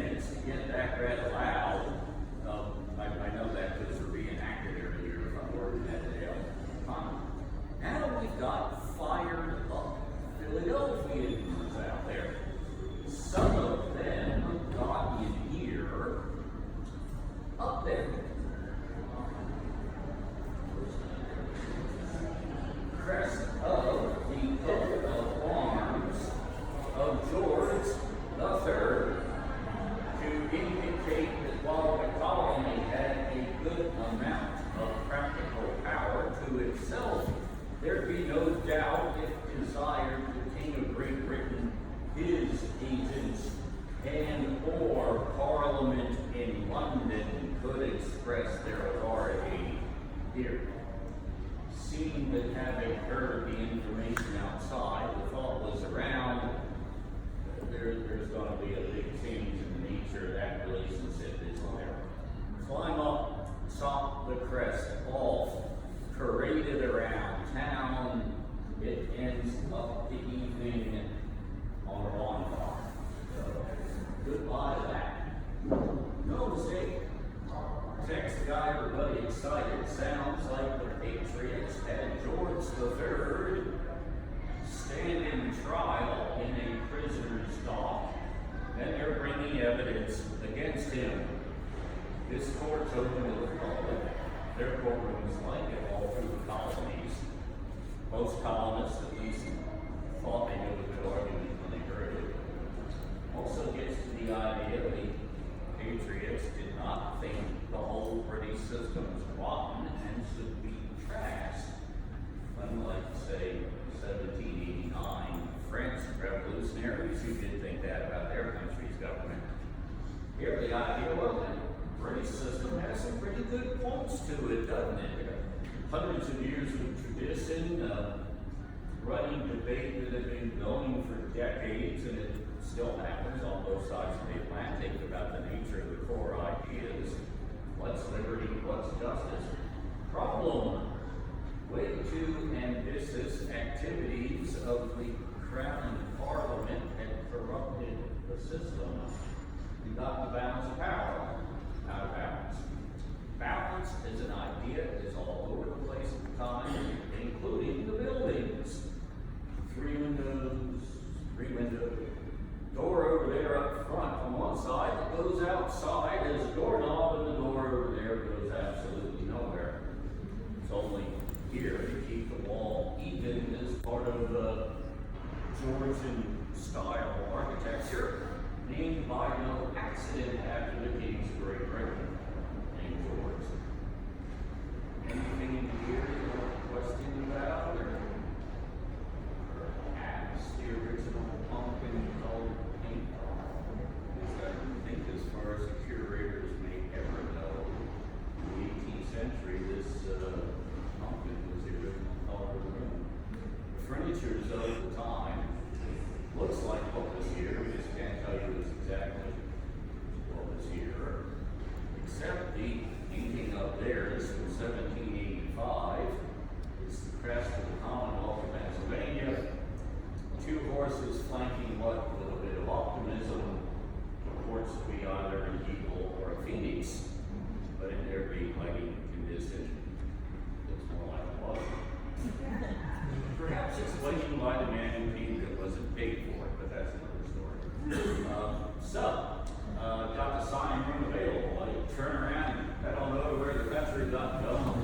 minutes to get that read aloud. I know that because we're being acted every year if I'm working at the Dale. Now we've got fired up Philadelphians out there. Some of them got in here up there. Crest of the coat of arms of George III to indicate that while the colony had a good amount of practical power to itself, there be no doubt if desired the King of Great Britain, his agents, and or Parliament in London could express their authority here. Seeing that having heard the information outside, the thought was around, there's going to be a big change in the nature of that relationship is there. Climb up, chop the crest off, parade it around town, it ends up the evening on a bonfire. So, goodbye to that. No mistake. Text got everybody excited. Sounds like the Patriots had George III standing trial in a prisoner's dock, and they're bringing evidence against him. This court's open to the public. Their courtrooms like it all through the colonies. Most colonists at least thought they knew a good argument when they heard it. Also gets to the idea the Patriots did not think the whole British system was rotten and should be trashed. Unlike, say, 1789 French revolutionaries who did think that about their country's government. Here the idea was the British system has some pretty good points to it, doesn't it? Hundreds of years of tradition, running debate that had been going for decades, and it still happens on both sides of the Atlantic about the nature of the core ideas. What's liberty? What's justice? Problem. Way too ambitious activities of the Crown and Parliament had corrupted the system and got the balance of power out of balance. Balance as an idea is all over the place at the time, including the buildings. Three windows, door over there up front on one side that goes outside. There's a doorknob, and the door over there goes absolutely nowhere. It's only here to keep the wall even as part of the Georgian style architecture, named by no accident after the kings of Great Britain, named George. Anything in here you want to question about, or perhaps the original pumpkin colored paint? Because I think as far as the curators may ever know, in the 18th century, this pumpkin was the original color of the room. The furniture is of the time. Looks like what was here. We just can't tell you exactly what was here. Except the painting up there is from 1785. It's the crest of the Commonwealth of Pennsylvania. Two horses flanking what little bit of optimism purports to be either an eagle or a phoenix, but in their being condition, looks more like a bug. Perhaps explaining why the man who painted it wasn't paid for it, but that's another story. Got the sign room available. I turn around and head on over where the country got going.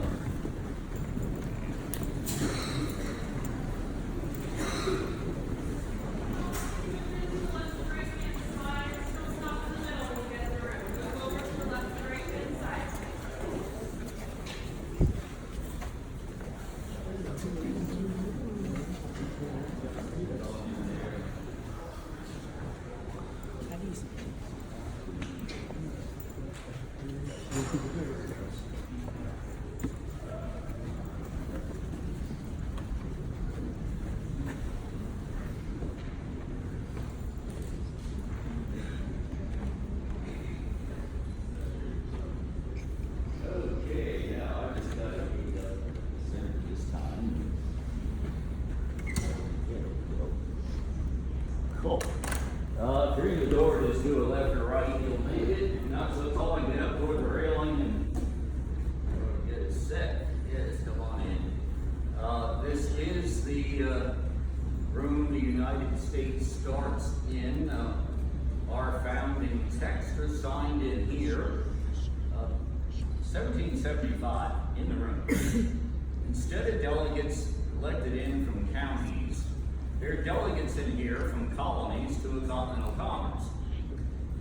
signed in here, 1775, in the room. Instead of delegates elected in from counties, there are delegates in here from colonies to a continental congress.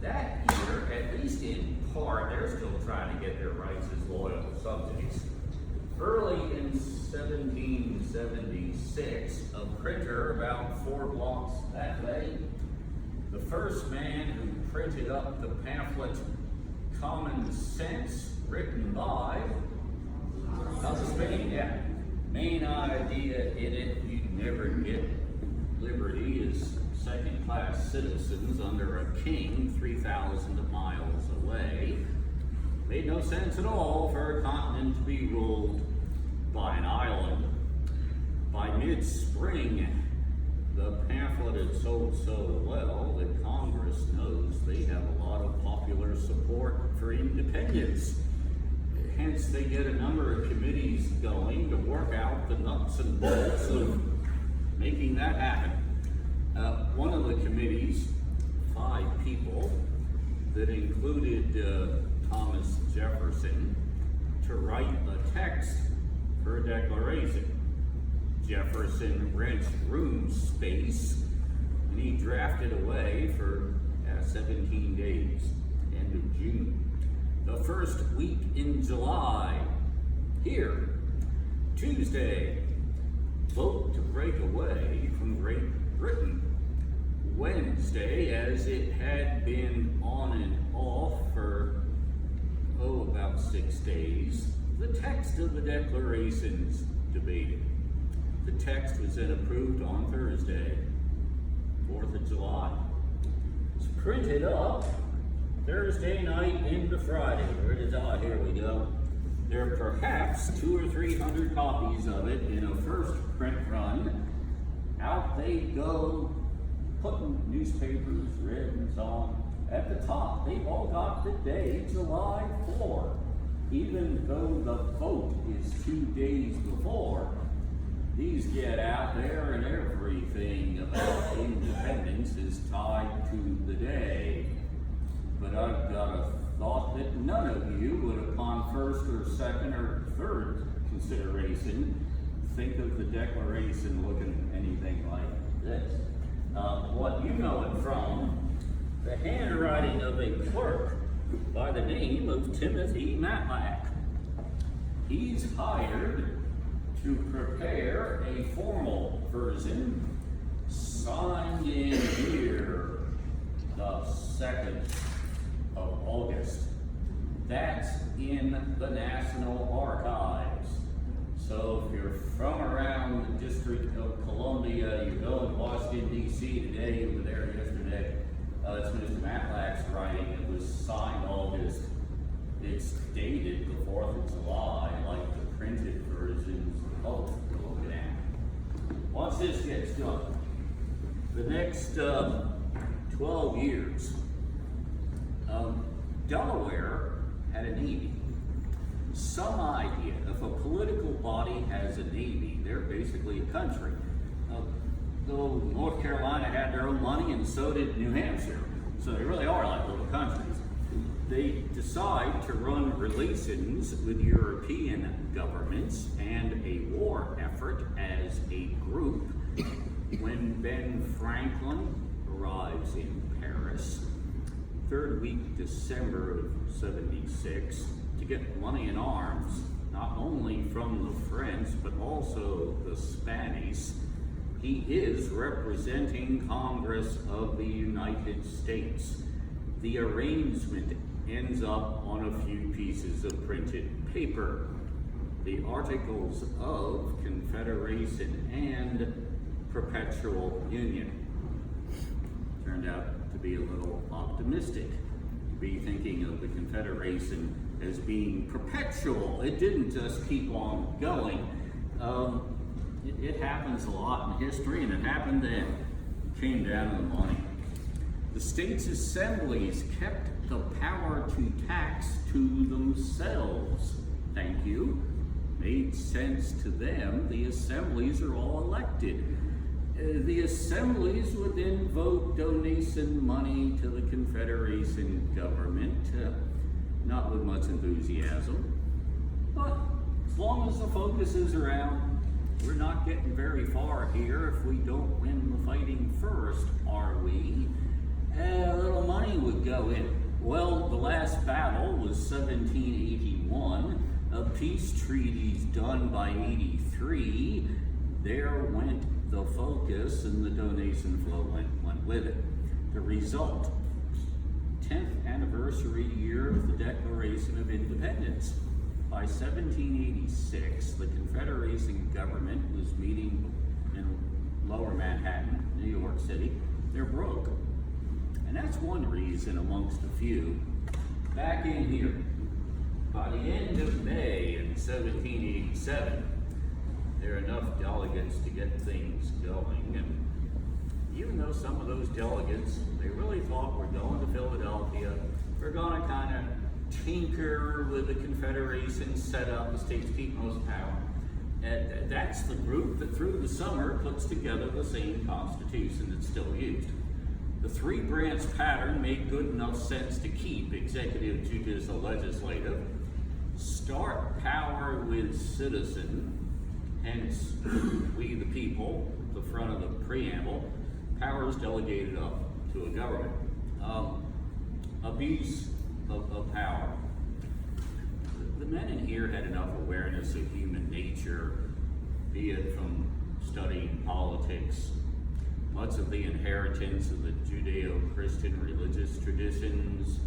That year, at least in part, they're still trying to get their rights as loyal subjects. Early in 1776, a printer about 4 blocks that way, the first man who printed up the pamphlet Common Sense, written by Thomas Paine, yeah. Main idea in it, you'd never get liberty as second-class citizens under a king 3,000 miles away. Made no sense at all for a continent to be ruled by an island. By mid-spring, the pamphlet had sold so well that Congress knows they have a lot of popular support for independence. Hence, they get a number of committees going to work out the nuts and bolts of making that happen. One of the committees, 5 people, that included Thomas Jefferson to write a text for a declaration. Jefferson wrenched room space, and he drafted away for 17 days, end of June. The first week in July, here, Tuesday, vote to break away from Great Britain. Wednesday, as it had been on and off for, about 6 days, the text of the declarations debated. The text was then approved on Thursday, 4th of July. It's printed up Thursday night into Friday. Where it is? Ah, here we go. There are perhaps 200 or 300 copies of it in a first print run. Out they go, putting newspapers, red and so on. At the top, they've all got the day, July 4. Even though the vote is 2 days before, these get out there and everything about independence is tied to the day. But I've got a thought that none of you would, upon first or second or third consideration, think of the Declaration looking anything like this. What you know it from, the handwriting of a clerk by the name of Timothy Matlack. He's hired to prepare a formal version, signed in here the 2nd of August. That's in the National Archives. So if you're from around the District of Columbia, you go to Washington, D.C. today, you were there yesterday, it's Mr. Matlack's writing. It was signed August. It's dated the 4th of July, like the printed versions both we're looking at. Once this gets done, the next 12 years, Delaware had a navy. Some idea, if a political body has a navy, they're basically a country. Though North Carolina had their own money and so did New Hampshire. So they really are like little countries. They decide to run relations with European governments and a war effort as a group when Ben Franklin arrives in Paris, 3rd week December of 76, to get money and arms, not only from the French, but also the Spanish. He is representing Congress of the United States. The arrangement ends up on a few pieces of printed paper. The Articles of Confederation and Perpetual Union. Turned out to be a little optimistic. Be thinking of the Confederation as being perpetual. It didn't just keep on going. It happens a lot in history, and it happened then. It came down to the money. The states' assemblies kept the power to tax to themselves. Thank you. Made sense to them. The assemblies are all elected. The assemblies would then vote donation money to the Confederation government, not with much enthusiasm. But as long as the focus is around, we're not getting very far here if we don't win the fighting first, are we? A little money would go in. Well, the last battle was 1781. Peace treaties done by 83. There went the focus, and the donation flow went with it. The result, 10th anniversary year of the Declaration of Independence. By 1786, the Confederation government was meeting in Lower Manhattan, New York City. They're broke. And that's one reason amongst a few. Back in here, by the end of May in 1787, there are enough delegates to get things going. And even though some of those delegates, they really thought we're going to Philadelphia, we're going to kind of tinker with the Confederation, set up the states keep most power. And that's the group that through the summer puts together the same Constitution that's still used. The three-branch pattern made good enough sense to keep executive, judicial, legislative. Start power with citizen, hence we the people, the front of the preamble. Power is delegated up to a government. Abuse of power. The men in here had enough awareness of human nature, be it from studying politics, much of the inheritance of the Judeo-Christian religious traditions,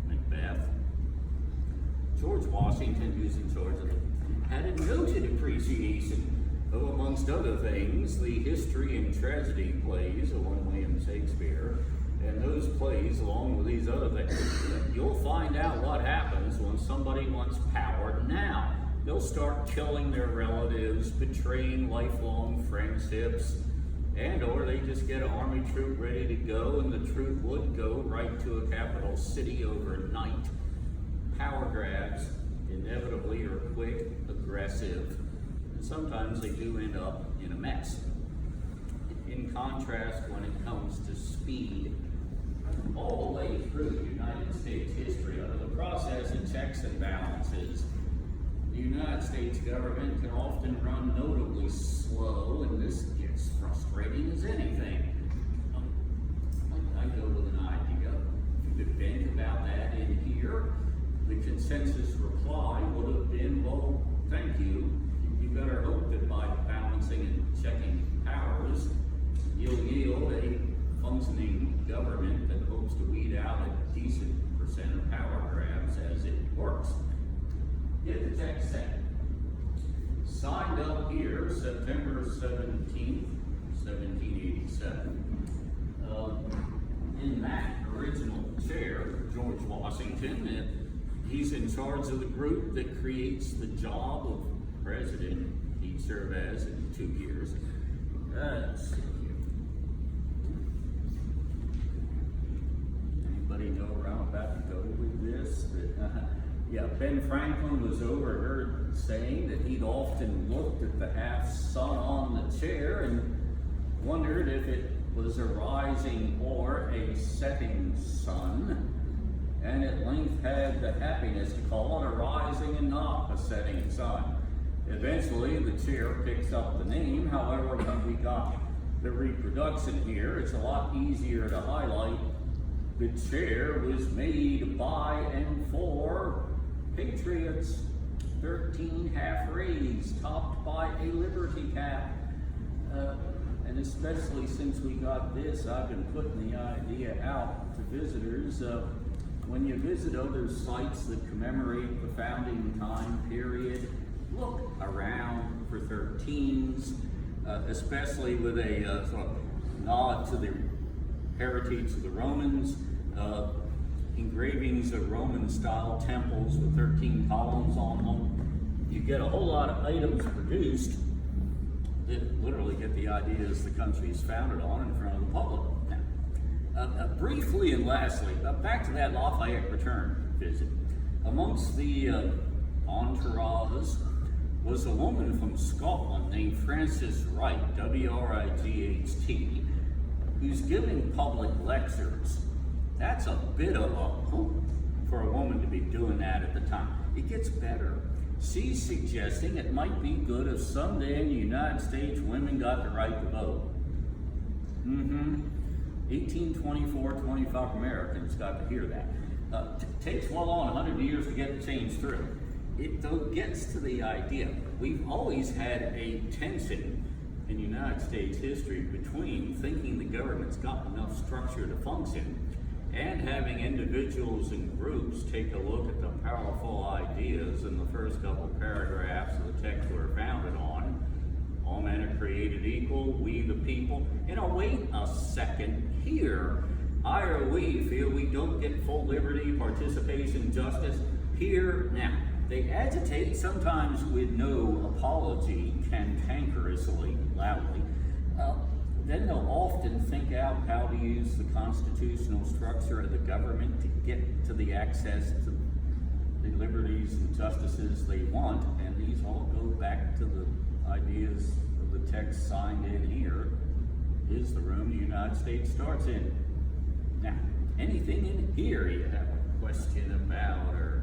Macbeth. George Washington, who's in charge of it, had a noted appreciation of, amongst other things, the history and tragedy plays of one William Shakespeare. And those plays, along with these other things, you'll find out what happens when somebody wants power now. They'll start killing their relatives, betraying lifelong friendships, and or they just get an army troop ready to go, and the troop would go right to a capital city overnight. Power grabs inevitably are quick, aggressive, and sometimes they do end up in a mess. In contrast, when it comes to speed, all the way through United States history, under the process of checks and balances, the United States government can often run notably slow, and this gets frustrating as anything. I go with an idea. If you could think about that in here, the consensus reply would have been, well, thank you. You better hope that by balancing and checking powers, you'll yield a functioning government that hopes to weed out a decent percent of power grabs as it works. Get the text set. Signed up here September 17th, 1787. In that original chair, George Washington, he's in charge of the group that creates the job of president. He'd serve as in 2 years. Let's see here. Anybody know where I'm about to go with this? Yeah, Ben Franklin was overheard saying that he'd often looked at the half sun on the chair and wondered if it was a rising or a setting sun, and at length had the happiness to call it a rising and not a setting sun. Eventually, the chair picks up the name. However, when we got the reproduction here, it's a lot easier to highlight. The chair was made by and for patriots. 13 half-rays topped by a liberty cap. And especially since we got this, I've been putting the idea out to visitors. When you visit other sites that commemorate the founding time period, look around for 13s, especially with a sort of nod to the heritage of the Romans. Engravings of Roman-style temples with 13 columns on them. You get a whole lot of items produced that literally get the ideas the country is founded on in front of the public. Now, briefly and lastly, back to that Lafayette return visit. Amongst the entourage was a woman from Scotland named Frances Wright, W-R-I-G-H-T, who's giving public lectures. That's a bit of a hoop for a woman to be doing that at the time. It gets better. She's suggesting it might be good if someday in the United States women got the right to vote. 1824-25 Americans got to hear that. Takes well on 100 years to get the change through. It though gets to the idea. We've always had a tension in United States history between thinking the government's got enough structure to function and having individuals and groups take a look at the powerful ideas in the first couple paragraphs of the text we're founded on. All men are created equal, we the people. Wait a second here. I or we feel we don't get full liberty, participation, justice here now. They agitate, sometimes with no apology, cantankerously, loudly. Then they'll often think out how to use the constitutional structure of the government to get to the access to the liberties and justices they want, and these all go back to the ideas of the text signed in here. Is the room the United States starts in. Now, anything in here you have a question about, or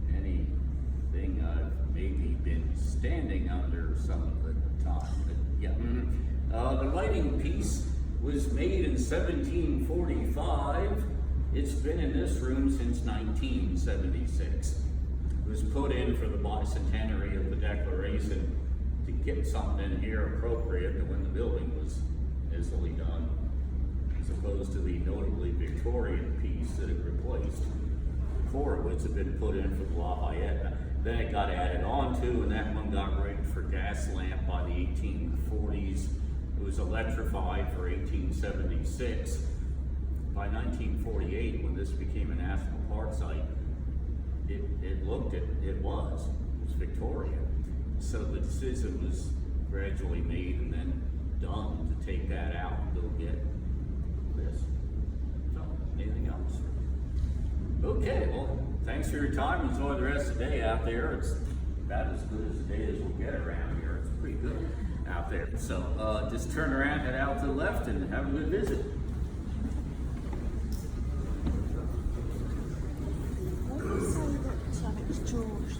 anything I've maybe been standing under some of the time, but yeah. The writing piece was made in 1745. It's been in this room since 1976. It was put in for the bicentenary of the Declaration to get something in here appropriate to when the building was easily done, as opposed to the notably Victorian piece that it replaced. Which had been put in for the Lafayette. Then it got added on to, and that one got rigged for gas lamp by the 1840s. It was electrified for 1876. By 1948, when this became a national park site, it was Victorian. So the decision was gradually made and then done to take that out and go get this. So, anything else? Okay, well, thanks for your time. Enjoy the rest of the day out there. It's about as good as a day as we'll get around here. It's pretty good out there. So just turn around, head out to the left, and have a good visit. What do you say that it's George?